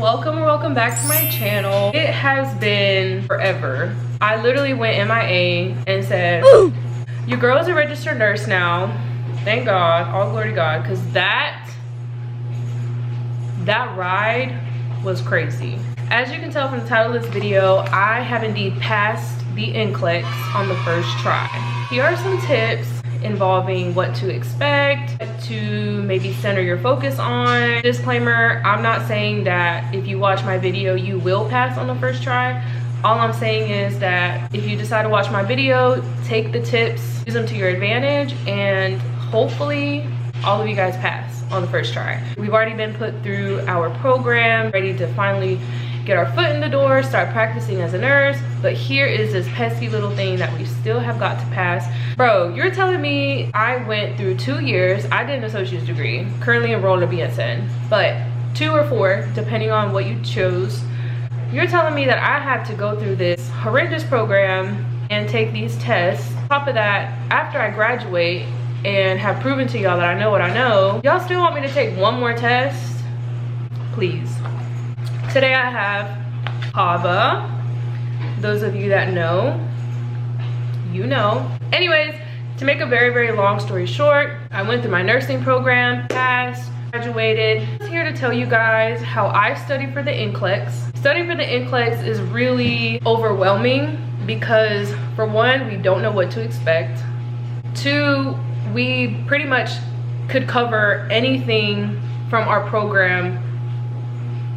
welcome or welcome back to my channel. It has been forever. I literally went MIA and said, "Ooh, your girl's a registered nurse now." Thank God, all glory to God, because that ride was crazy. As you can tell from the title of this video, I have indeed passed the NCLEX on the first try. Here are some tips involving what to expect, what to maybe center your focus on. Disclaimer, I'm not saying that if you watch my video you will pass on the first try. All I'm saying is that if you decide to watch my video, take the tips, use them to your advantage, and hopefully all of you guys pass on the first try. We've already been put through our program, ready to finally get our foot in the door, start practicing as a nurse, but here is this pesky little thing that we still have got to pass. Bro, you're telling me I went through 2 years, I did an associate's degree, currently enrolled in a BSN, but 2 or 4, depending on what you chose. You're telling me that I had to go through this horrendous program and take these tests. On top of that, after I graduate and have proven to y'all that I know what I know, y'all still want me to take one more test? Please. Today I have Hava. Those of you that know, you know. Anyways, to make a very, very long story short, I went through my nursing program, passed, graduated. I'm here to tell you guys how I studied for the NCLEX. Studying for the NCLEX is really overwhelming because, for one, we don't know what to expect. 2, we pretty much could cover anything from our program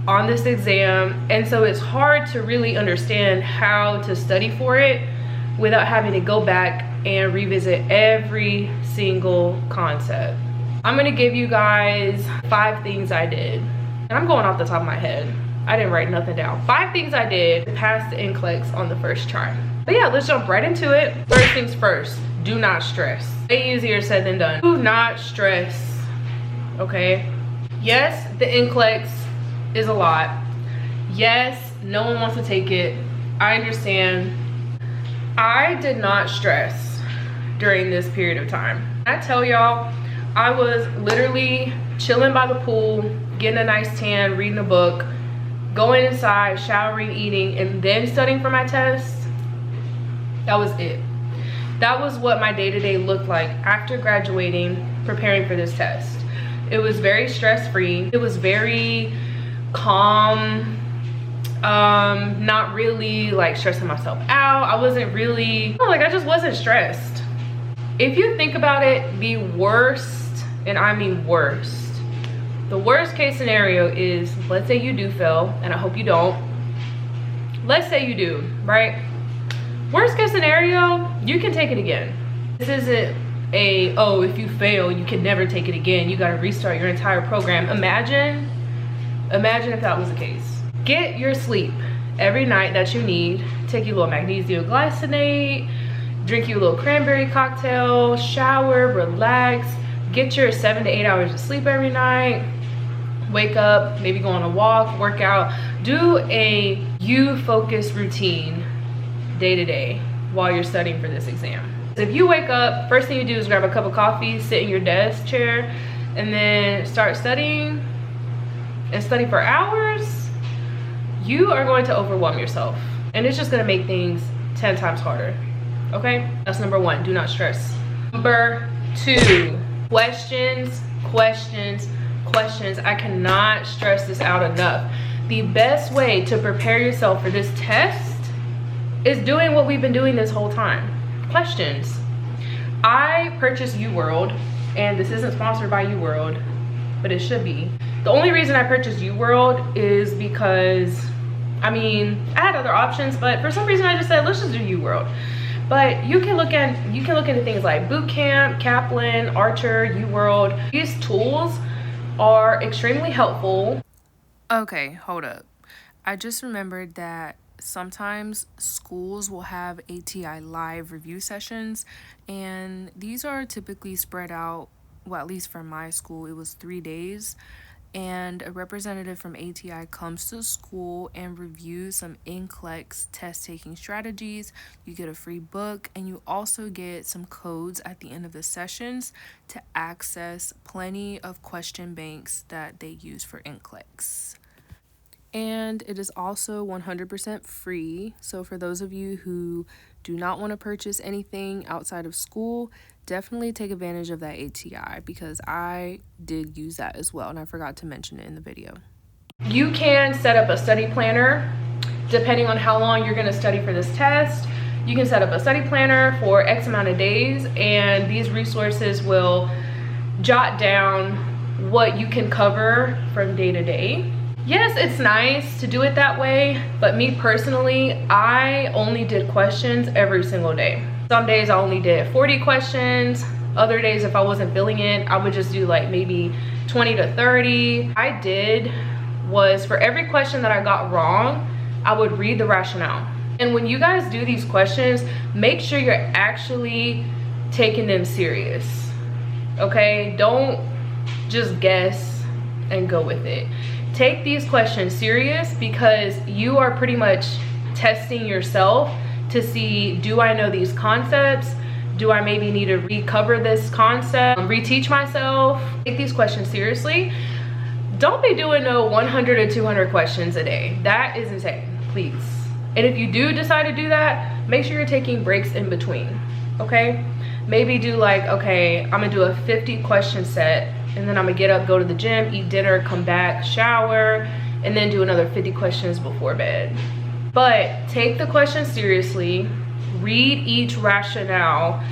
on this exam, and so it's hard to really understand how to study for it without having to go back and revisit every single concept. I'm gonna give you guys 5 things I did, and I'm going off the top of my head. I didn't write nothing down. 5 things I did to pass the NCLEX on the first try. But yeah, let's jump right into it. First things first, do not stress. Way easier said than done. Do not stress, okay? Yes, the NCLEX is a lot. Yes, no one wants to take it. I understand. I did not stress during this period of time. I tell y'all, I was literally chilling by the pool, getting a nice tan, reading a book, going inside, showering, eating, and then studying for my test. That was it. That was what my day-to-day looked like after graduating, preparing for this test. It was very stress-free. It was very calm, not really like stressing myself out. I wasn't really, I just wasn't stressed. If you think about it, the worst, and I mean worst, the worst case scenario is, let's say you do fail, and I hope you don't. Let's say you do, right? Worst case scenario, you can take it again. This isn't a, oh, if you fail, you can never take it again. You gotta restart your entire program. Imagine if that was the case. Get your sleep every night that you need. Take your little magnesium glycinate, drink your little cranberry cocktail, shower, relax, get your 7 to 8 hours of sleep every night. Wake up, maybe go on a walk, work out, do a you-focused routine day to day while you're studying for this exam. If you wake up, first thing you do is grab a cup of coffee, sit in your desk chair, and then start studying and study for hours, you are going to overwhelm yourself, and it's just going to make things 10 times harder. Okay, that's number 1. Do not stress. Number 2, questions. I cannot stress this out enough. The best way to prepare yourself for this test is doing what we've been doing this whole time. Questions. I purchased UWorld, and this isn't sponsored by UWorld, but it should be. The only reason I purchased UWorld is because, I mean, I had other options, but for some reason I just said, let's just do UWorld. But you can look into things like Bootcamp, Kaplan, Archer, UWorld. These tools are extremely helpful. Okay, hold up. I just remembered that sometimes schools will have ATI live review sessions, and these are typically spread out, well, at least for my school, it was 3 days. And a representative from ATI comes to school and reviews some NCLEX test taking strategies. You get a free book, and you also get some codes at the end of the sessions to access plenty of question banks that they use for NCLEX. And it is also 100% free. So for those of you who do not want to purchase anything outside of school, definitely take advantage of that ATI, because I did use that as well, and I forgot to mention it in the video. You can set up a study planner depending on how long you're going to study for this test. You can set up a study planner for X amount of days, and these resources will jot down what you can cover from day to day. Yes, it's nice to do it that way, but me personally, I only did questions every single day. Some days I only did 40 questions. Other days, if I wasn't feeling it, I would just do like maybe 20 to 30. I did was, for every question that I got wrong, I would read the rationale. And when you guys do these questions, make sure you're actually taking them serious, okay? Don't just guess and go with it. Take these questions serious, because you are pretty much testing yourself to see, do I know these concepts? Do I maybe need to recover this concept, reteach myself? Take these questions seriously. Don't be doing no 100 or 200 questions a day. That is insane, please. And if you do decide to do that, make sure you're taking breaks in between, okay? Maybe do like, okay, I'm gonna do a 50 question set, and then I'm gonna get up, go to the gym, eat dinner, come back, shower, and then do another 50 questions before bed. But take the questions seriously, read each rationale,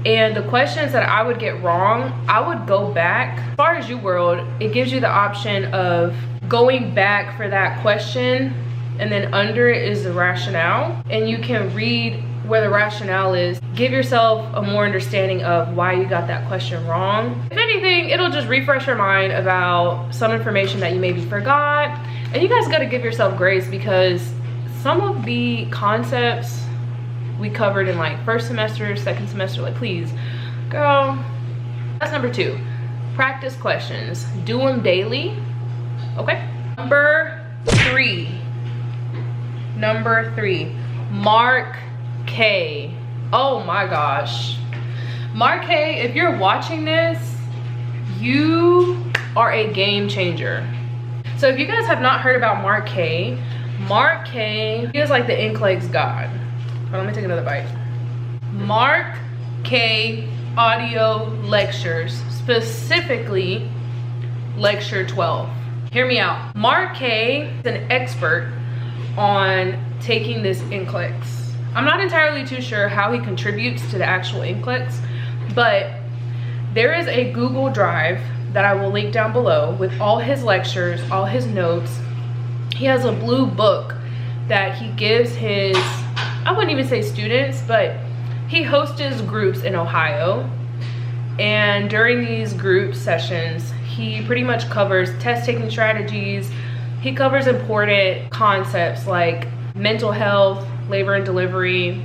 and the questions that I would get wrong, I would go back. As far as UWorld, it gives you the option of going back for that question, and then under it is the rationale, and you can read where the rationale is. Give yourself a more understanding of why you got that question wrong. If anything, it'll just refresh your mind about some information that you maybe forgot. And you guys gotta give yourself grace, because some of the concepts we covered in like first semester, second semester, like please, girl. That's number 2. Practice questions. Do them daily, okay? Number 3, Mark K. Oh my gosh. Mark K, if you're watching this, you are a game changer. So if you guys have not heard about Mark K, he is like the NCLEX god. Let me take another bite. Mark K audio lectures, specifically lecture 12. Hear me out. Mark K is an expert on taking this NCLEX. I'm not entirely too sure how he contributes to the actual NCLEX, but there is a Google Drive that I will link down below with all his lectures, all his notes. He has a blue book that he gives his, I wouldn't even say students, but he hosts his groups in Ohio. And during these group sessions, he pretty much covers test taking strategies. He covers important concepts like mental health, labor and delivery,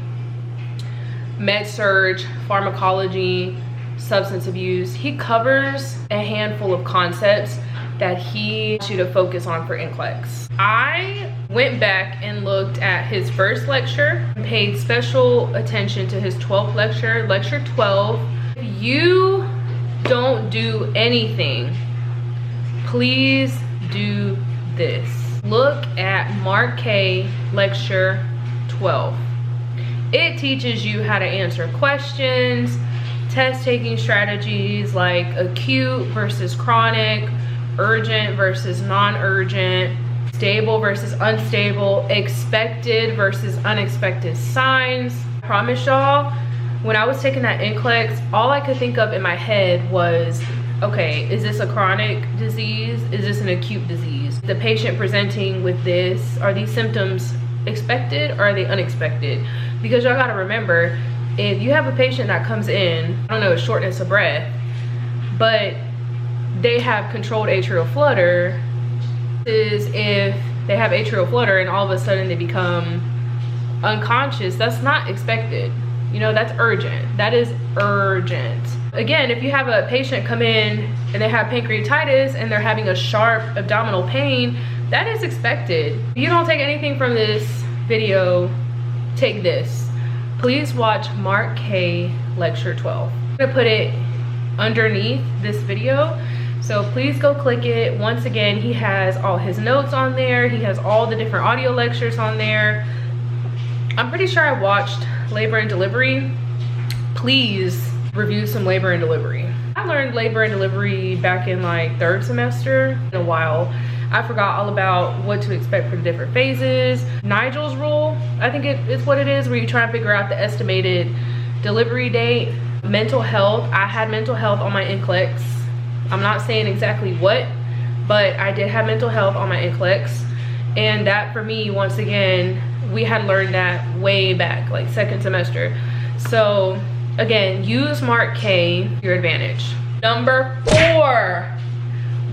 med surg, pharmacology, substance abuse. He covers a handful of concepts that he wants you to focus on for NCLEX. I went back and looked at his first lecture, paid special attention to his 12th lecture, lecture 12. If you don't do anything, please do this. Look at Mark K lecture 12. It teaches you how to answer questions, test taking strategies like acute versus chronic, urgent versus non-urgent, stable versus unstable, expected versus unexpected signs. I promise y'all, when I was taking that NCLEX, all I could think of in my head was, okay, is this a chronic disease? Is this an acute disease? The patient presenting with this, are these symptoms expected or are they unexpected? Because y'all gotta remember, if you have a patient that comes in, I don't know, shortness of breath, but they have controlled atrial flutter, is if they have atrial flutter and all of a sudden they become unconscious, that's not expected. You know, that's urgent. That is urgent. Again, if you have a patient come in and they have pancreatitis and they're having a sharp abdominal pain, that is expected. If you don't take anything from this video, take this. Please watch Mark K lecture 12. I'm gonna put it underneath this video So please go click it. Once again, he has all his notes on there. He has all the different audio lectures on there. I'm pretty sure I watched labor and delivery. Please review some labor and delivery. I learned labor and delivery back in like 3rd semester. In a while, I forgot all about what to expect for the different phases. Nigel's rule, I think it's what it is, where you try to figure out the estimated delivery date. Mental health, I had mental health on my NCLEX. I'm not saying exactly what, but I did have mental health on my NCLEX. And that for me, once again, we had learned that way back, like 2nd semester. So again, use Mark K to your advantage. Number 4,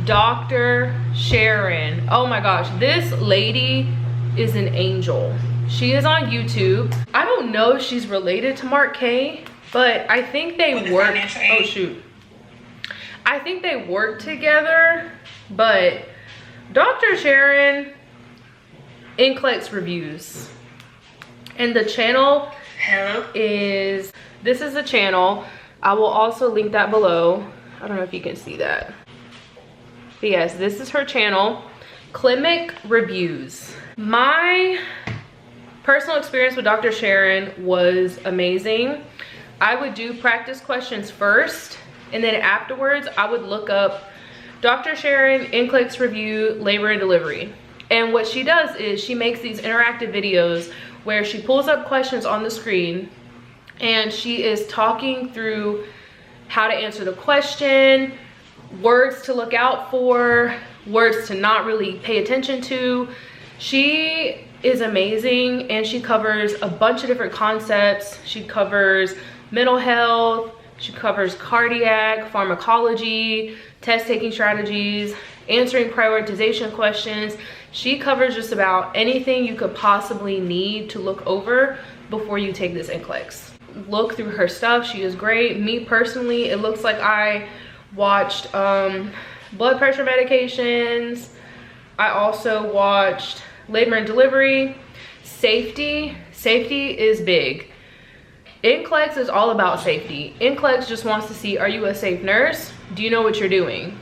Dr. Sharon. Oh my gosh, this lady is an angel. She is on YouTube. I don't know if she's related to Mark K, but I think they work. Oh shoot. I think they work together, but Dr. Sharon NCLEX reviews. And the channel is, this is the channel. I will also link that below. I don't know if you can see that. But yes, this is her channel, Clinic Reviews. My personal experience with Dr. Sharon was amazing. I would do practice questions first, and then afterwards I would look up Dr. Sharon NCLEX review labor and delivery. And what she does is she makes these interactive videos where she pulls up questions on the screen and she is talking through how to answer the question, words to look out for, words to not really pay attention to. She is amazing, and she covers a bunch of different concepts. She covers mental health, she covers cardiac, pharmacology, test taking strategies, answering prioritization questions. She covers just about anything you could possibly need to look over before you take this NCLEX. Look through her stuff, she is great. Me personally, it looks like I watched blood pressure medications. I also watched labor and delivery. Safety is big. NCLEX is all about safety. NCLEX just wants to see, are you a safe nurse? Do you know what you're doing?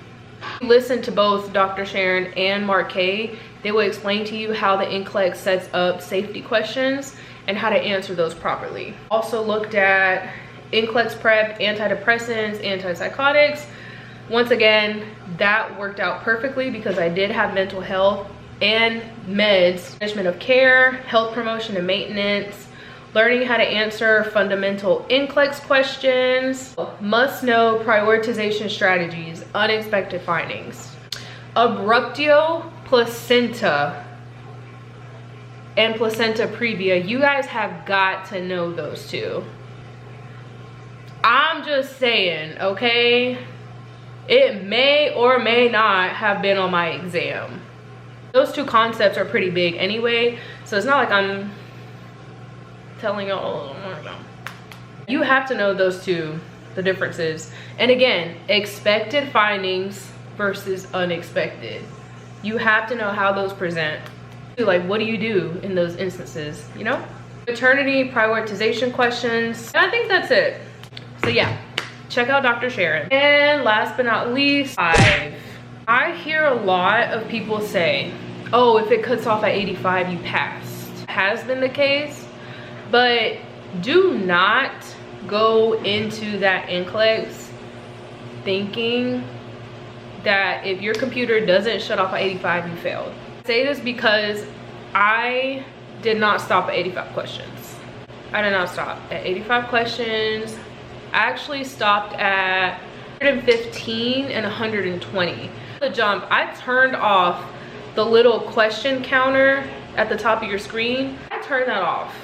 Listen to both Dr. Sharon and Mark K. They will explain to you how the NCLEX sets up safety questions and how to answer those properly. Also looked at NCLEX prep, antidepressants, antipsychotics. Once again, that worked out perfectly because I did have mental health and meds, management of care, health promotion and maintenance, learning how to answer fundamental NCLEX questions, must know prioritization strategies, unexpected findings, abruptio placenta and placenta previa. You guys have got to know those two. I'm just saying, okay? It may or may not have been on my exam. Those two concepts are pretty big anyway, so it's not like I'm telling you, oh, you have to know those two, the differences. And again, expected findings versus unexpected. You have to know how those present. Like, what do you do in those instances, you know? Maternity prioritization questions. And I think that's it. So yeah, check out Dr. Sharon. And last but not least, 5. I hear a lot of people say, oh, if it cuts off at 85, you passed. Has been the case, but do not go into that NCLEX thinking that if your computer doesn't shut off at 85, you failed. I say this because I did not stop at 85 questions. I did not stop at 85 questions. I actually stopped at 115 and 120. The jump, I turned off the little question counter at the top of your screen. I turned that off.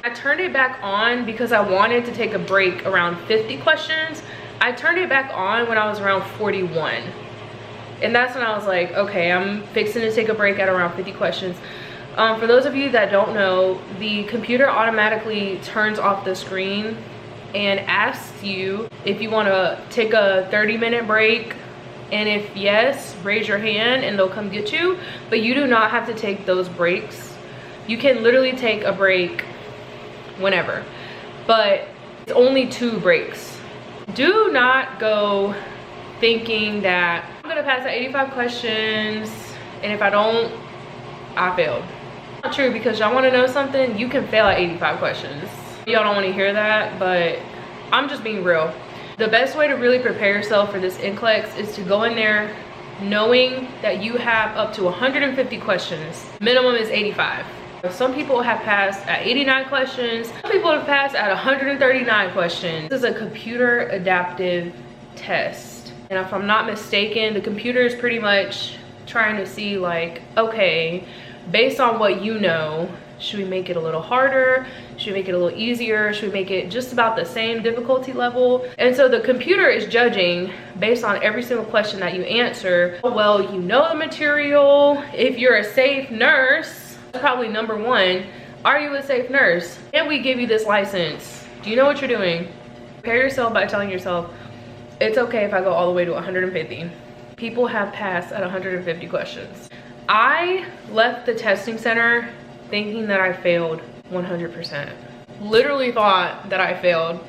I turned it back on because I wanted to take a break around 50 questions. I turned it back on when I was around 41. And that's when I was like, okay, I'm fixing to take a break at around 50 questions. For those of you that don't know, the computer automatically turns off the screen and asks you if you want to take a 30-minute break. And if yes, raise your hand and they'll come get you. But you do not have to take those breaks. You can literally take a break whenever. But it's only 2 breaks. Do not go thinking that I'm gonna pass at 85 questions, and if I don't, I failed. Not true, because y'all wanna know something? You can fail at 85 questions. Y'all don't wanna hear that, but I'm just being real. The best way to really prepare yourself for this NCLEX is to go in there knowing that you have up to 150 questions. Minimum is 85. Some people have passed at 89 questions. Some people have passed at 139 questions. This is a computer adaptive test. And if I'm not mistaken, the computer is pretty much trying to see like, okay, based on what you know, should we make it a little harder? Should we make it a little easier? Should we make it just about the same difficulty level? And so the computer is judging based on every single question that you answer. Well, you know the material. If you're a safe nurse, probably number one, are you a safe nurse? Can we give you this license? Do you know what you're doing? Prepare yourself by telling yourself, it's okay if I go all the way to 150. People have passed at 150 questions. I left the testing center thinking that I failed 100%. Literally thought that I failed.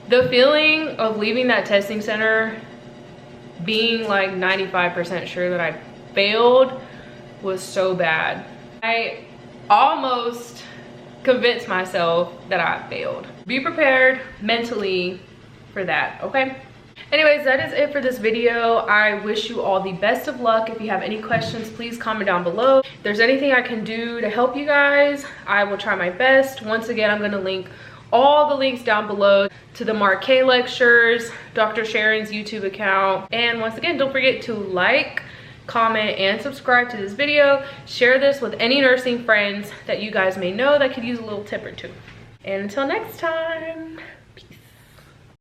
The feeling of leaving that testing center being like 95% sure that I failed was so bad. I almost convinced myself that I failed. Be prepared mentally for that, okay? Anyways, that is it for this video. I wish you all the best of luck. If you have any questions, please comment down below. If there's anything I can do to help you guys, I will try my best. Once again, I'm gonna link all the links down below to the Marquet lectures, Dr. Sharon's YouTube account. And once again, don't forget to like, comment, and subscribe to this video. Share this with any nursing friends that you guys may know that could use a little tip or two. And until next time.